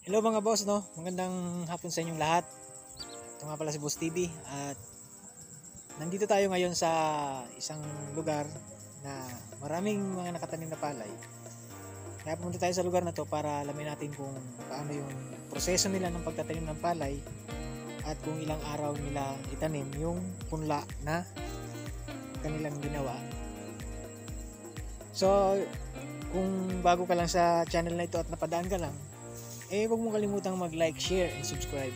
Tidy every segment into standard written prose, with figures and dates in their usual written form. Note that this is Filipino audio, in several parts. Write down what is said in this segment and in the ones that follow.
Hello mga boss, no? Magandang hapon sa inyong lahat. Ito nga pala si Boss TV at nandito tayo ngayon sa isang lugar na maraming mga nakatanim na palay. Kaya pumunta tayo sa lugar na to para alamin natin kung paano yung proseso nila ng pagtatanim ng palay at kung ilang araw nila itanim yung punla na kanilang ginawa. So, kung bago ka lang sa channel na ito at napadaan ka lang, huwag mong kalimutang mag-like, share, and subscribe.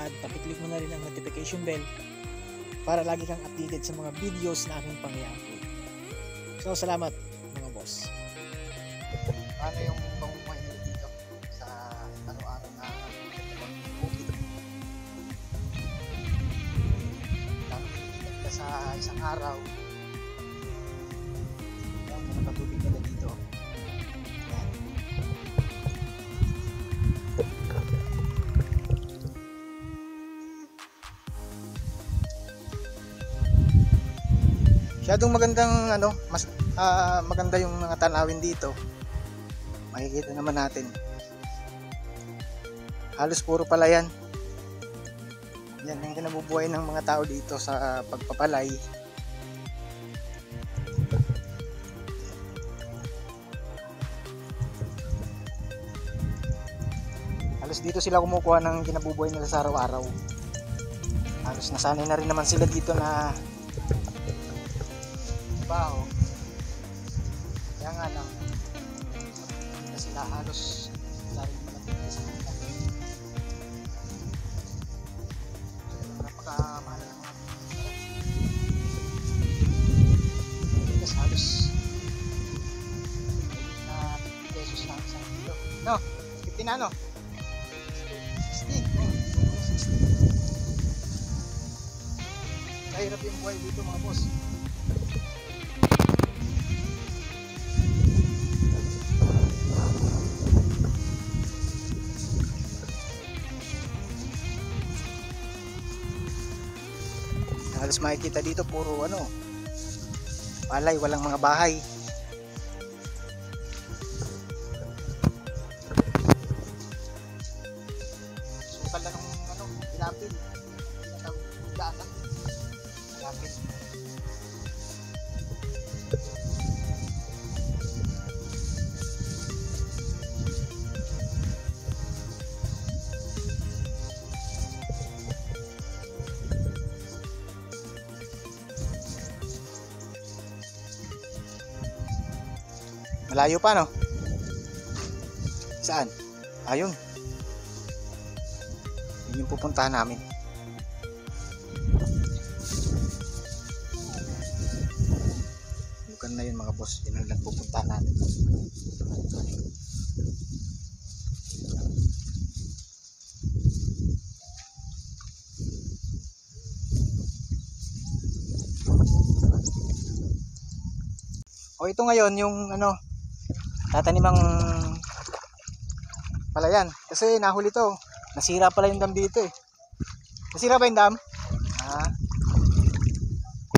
At pakiclick mo na rin ang notification bell para lagi kang updated sa mga videos na aking pang-i-upload. So, salamat mga boss. Paano yung pamumuhay nila dito sa araw-araw na bukid? Paano ka sa isang araw? Yung mga patubig nila dito. Ayan. Masyadong magandang maganda yung mga tanawin dito. Makikita naman natin. Halos puro palayan. Yan ang kinabubuhay ng mga tao dito sa pagpapalay. Halos dito sila kumukuha ng kinabubuhay nila sa araw-araw. Halos nasanay na rin naman sila dito na trabaho. Kaya nga lang na sila halos lari malapit sa mga napakamahal ng mga kasi halos na pesos lang sa kilo. No? 50 na no? 60. Kahirap yung buhay dito mga boss. Halos makikita dito puro palay, walang mga bahay. Sukal lang ng ilapid. Daanan. Ilapid. Malayo pa no? Saan? Ayun. Yun yung pupuntahan namin. Lukan na yun mga boss. Yun ang pupuntahan namin. O ito ngayon yung tatanimang palayan kasi nahuli to, nasira pala yung dam dito nasira ba yung dam?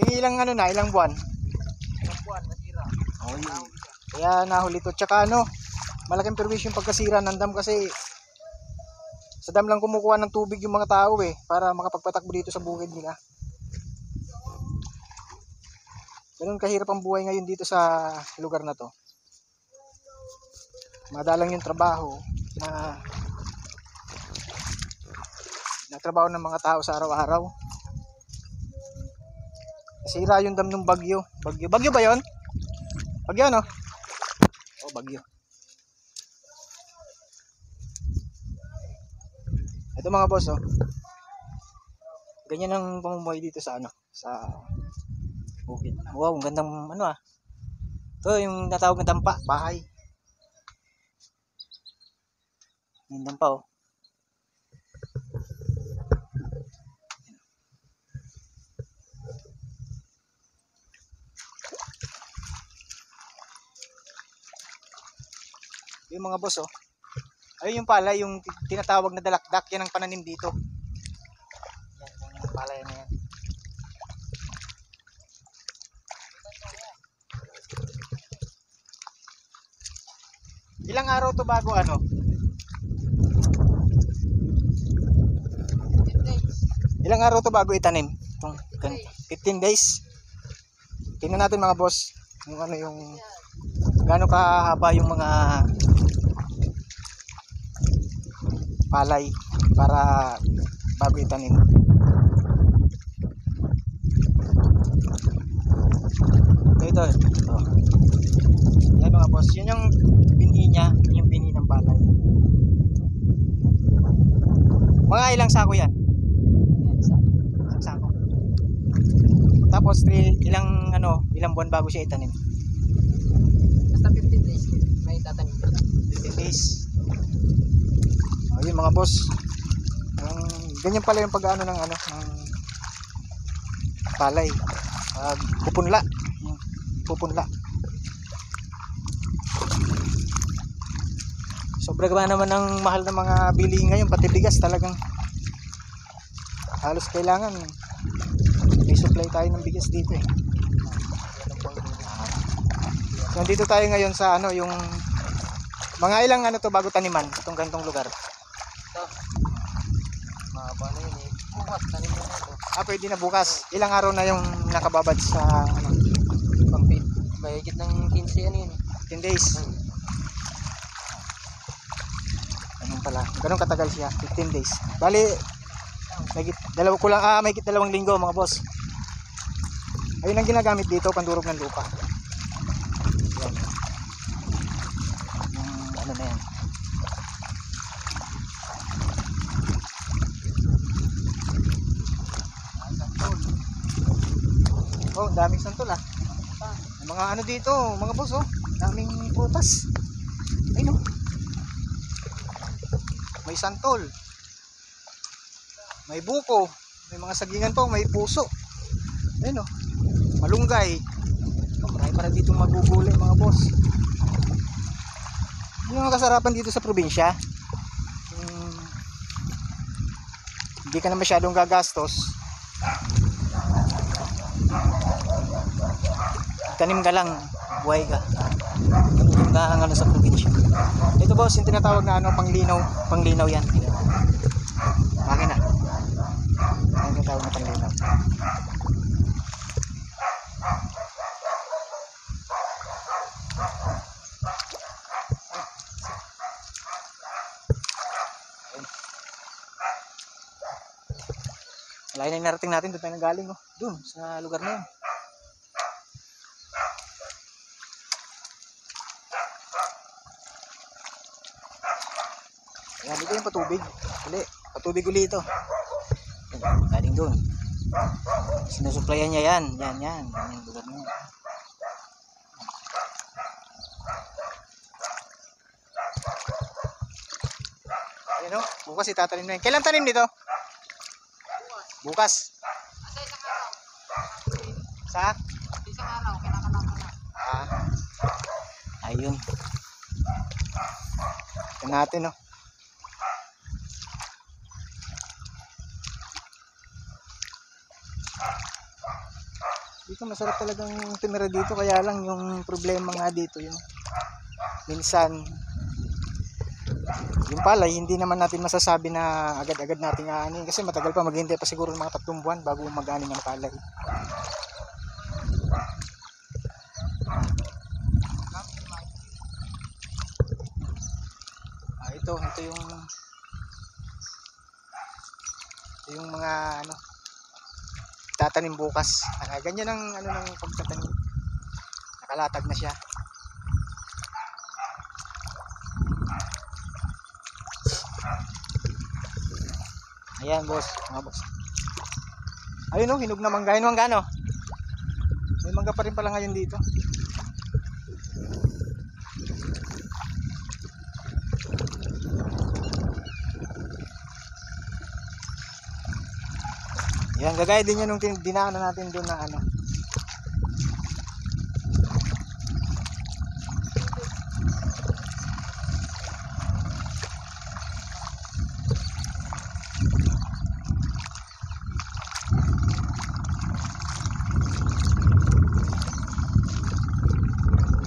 Ilang ilang buwan nasira. Kaya nahuli to, tsaka malaking perwisyo yung pagkasira ng dam kasi sa dam lang kumukuha ng tubig yung mga tao para makapagpatakbo dito sa bukid nila. Ganun kahirap ang buhay ngayon dito sa lugar na to. Madalang yung trabaho na trabaho ng mga tao sa araw-araw. Nasira yung dam ng bagyo. Bagyo ba yon? Bagyo no? Oh, bagyo. Ito mga boss ganyan ang pamumuhay dito sa sa bukid. Wow, ang gandang ito yung natawag na dampa, bahay. Yung dampa yung mga boss ayun yung palay, yung tinatawag na dalakdak, yan ang pananim dito. Yan yung palay na yan. Ilang araw to bago Ilang araw to bago itanim? 15 days. Tingnan natin mga boss, yung ano yung gaano kahaba yung mga palay para bago itanim. Ito. Yan mga boss, yun yung binhi niya, yung binhi ng palay. Mga ilang sako yan? Isang sako. Tapos ilang buwan bago siya itanim? Basta 15 days may tatanim ka. 15 days. Yun mga boss. Ganyan pala yung pag-ano ng palay. Pupunla. Pupunla. Sobra ba naman ang mahal ng mga bilihin ngayon, pati bigas talagang halos kailangan may supply tayo ng bigas dito eh. So, nandito tayo ngayon sa yung mga ilang to bago taniman itong gantong lugar. Ito. Mahaba na yun eh. Bukas, tanim mo na ito. Pwede na bukas. Ilang araw na yung nakababad sa Pampit. Mahigit ng 15 ano yun. 10 days. Ganun pala. Ganun katagal siya. 15 days. Bali, mahigit 2 linggo mga boss. Ayun ang ginagamit dito, pandurog ng lupa. Yan. Yung ano na yan. Oh, daming santol ah. May mga ano dito, mga boss oh. Daming prutas. Ayun oh. May santol. May buko. May mga sagingan po, may puso. Ayun oh. Malunggay. Marami para dito magugulay mga boss. Yung mga kasarapan dito sa probinsya. Hindi ka na masyadong gagastos. Tanim ka lang, buhay ka. Ang sa probinsya. Ito boss, yung tinatawag na panglinaw yan. Makina. Ang tinatawag na panglinaw. Lain na yung narating natin, doon tayo nanggaling oh. Doon, sa lugar na yun. Ayan, dito yung patubig. Patubig uli ito. Ayan, galing doon. Sinusuplayan niya yan. Yan yung lugar na yan. Ayan o, bukas itatanim na yun. Kailan tanim dito? Bukas. Sa isang araw. Sa? Isang araw, kinakalang ka na. Ayun. Ito natin o. Dito masarap talagang tumira dito, kaya lang yung problema nga dito yung minsan yung palay hindi naman natin masasabi na agad-agad natin aanin kasi matagal pa, maghihintay pa siguro ng mga 3 buwan bago mag-anin ng palay. Ito yung mga tatanim bukas. Ganyan ang ng pagtatanim. Nakalatag na siya. Ayan boss, mga boss. Ayun oh, hinog na mangga. Ayun mangga no. May mangga pa rin pala ngayon dito. Yan, gagaya din yan nung dinaanan natin doon na Dito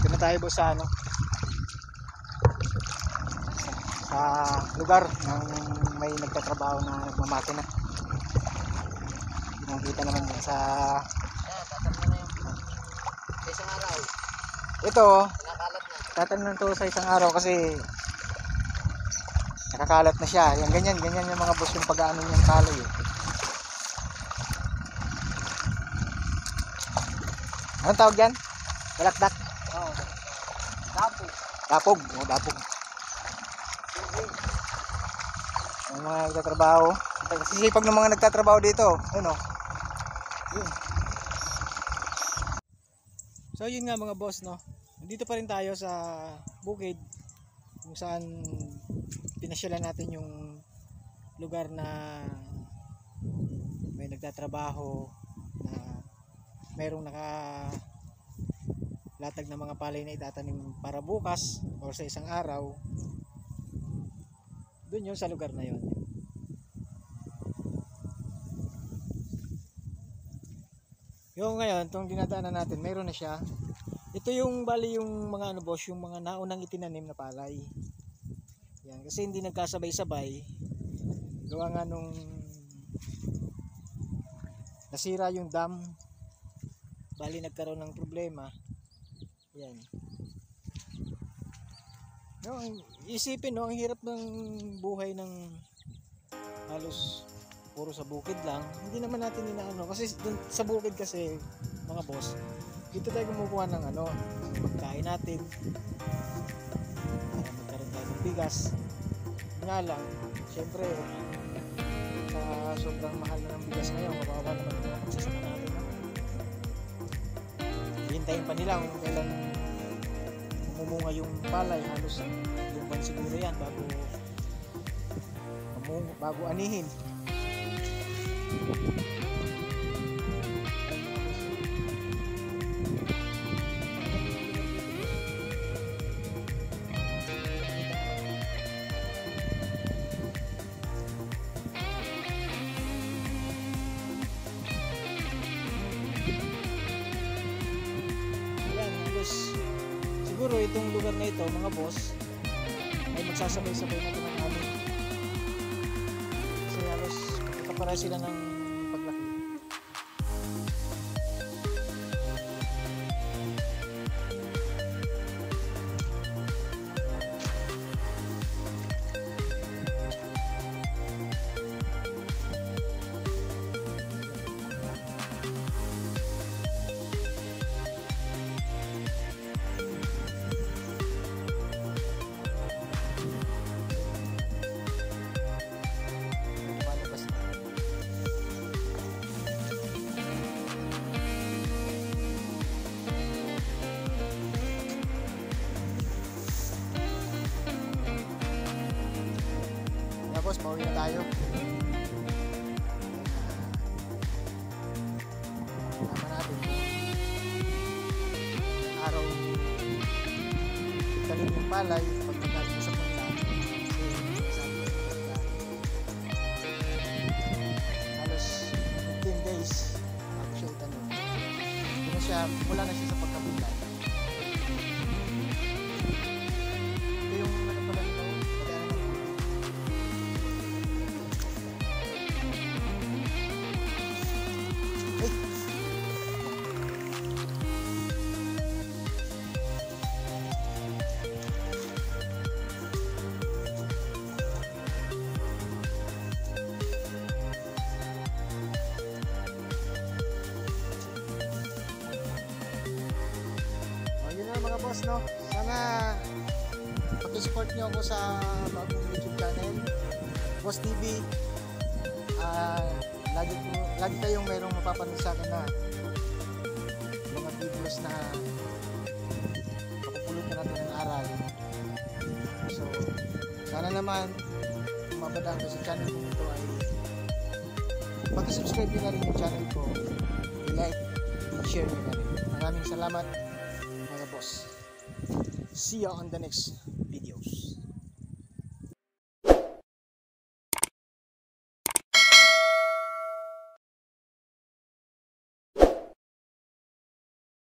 na tayo boss sa sa lugar ng may nagtatrabaho na nagmamakina. Nakikita naman yun sa Ayan, tatanong na yung sa isang araw. ito. Kinakalat na. Tatanong to sa isang araw kasi nakakalat na siya. Yan, ganyan yung mga boss yung pag-aano niyang tali eh. Anong tawag yan? Balakdak? Oo. Dapo. Dapog? O, dapog. Yung mga nagtatrabaho. Sisipag ng mga nagtatrabaho dito. Ayun o. Yun. So yun nga mga boss, no. Nandito pa rin tayo sa bukid kung saan pinasyalan natin yung lugar na may nagtatrabaho, na mayroong nakalatag na mga palay na itatanim para bukas or sa isang araw. Doon yun sa lugar na yun. Yung ngayon, itong dinadaanan natin, mayroon na siya. Ito yung bali yung mga ano boss, yung mga naunang itinanim na palay. Yan, kasi hindi nagkasabay-sabay. Gawa nga nung nasira yung dam. Bali nagkaroon ng problema. Yan. No, isipin no, ang hirap ng buhay ng halos puro sa bukid lang. Hindi naman natin inaano kasi dun, sa bukid kasi mga boss, dito tayo kumukuha ng ano, pagkain natin para magkaroon tayo ng bigas. Nga lang, syempre sa sobrang mahal na ng bigas ngayon, kawawa naman yung mga magsasaka natin. Hihintayin pa nila kung kailan mumunga yung palay, halos yung buwan siguro yan bago anihin. Ayan, halos siguro itong lugar na ito mga boss ay magsasabay-sabay na ito ng amin kasi halos kapara sila ng paglaki. Lumalabas na. Tapos pauwi na tayo. Tama natin araw talim yung palay pag nagkagawa sa punta halos 15 days bago siya itanim. Hindi na siya, mula na siya sa pagkabulay. Ito yung ano pala nito, pagkana ng ay! Yun na mga boss, no? Sana pakisupport nyo ako sa bagong YouTube channel, Boss TV. Lagi kayong mayroong mapapanood sa akin na mga videos na papupulot na natin ng aral. So, sana naman kung mabadaan ko sa channel ko ito ay pakisubscribe nyo na rin yung channel ko, i-like, i-share nyo na rin. Maraming salamat mga boss. See you on the next